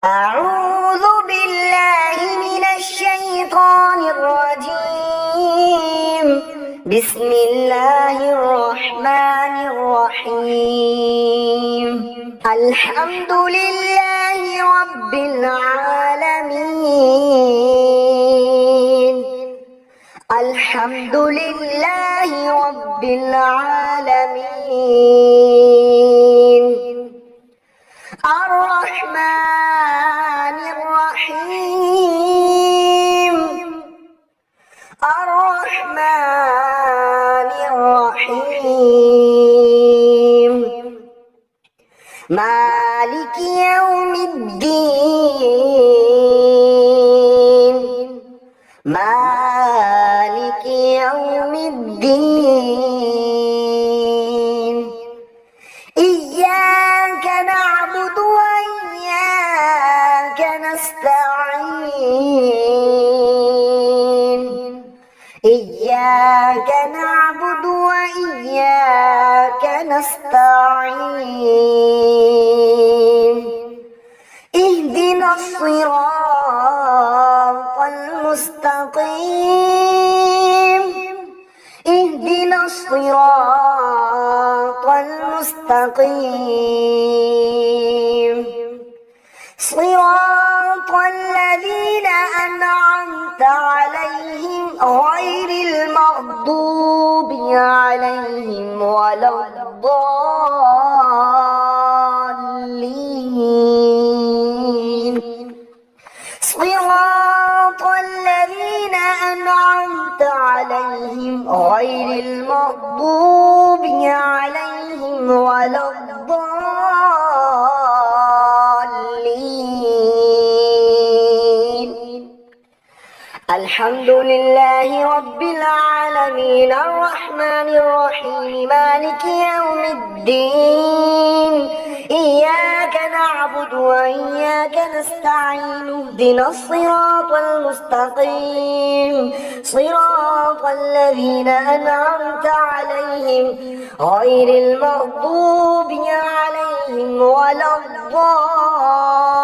أعوذ بالله من الشيطان الرجيم. بسم الله الرحمن الرحيم. الحمد لله رب العالمين. الحمد لله رب العالمين. الرحمن الرحيم. الرحمن الرحيم. مالك يوم الدين. مالك يوم الدين. إياك نعبد وإياك نستعين. إياك نعبد وإياك نستعين. اهدنا الصراط المستقيم. اهدنا الصراط المستقيم. صراط الذين أنعمت عليهم غير المغضوب عليهم ولا الضالين. صراط الذين أنعمت عليهم غير المغضوب عليهم ولا الضالين. الحمد لله رب العالمين. الرحمن الرحيم. مالك يوم الدين. إياك نعبد وإياك نستعين. اهدنا الصراط المستقيم. صراط الذين أنعمت عليهم غير المغضوب عليهم ولا الضالين.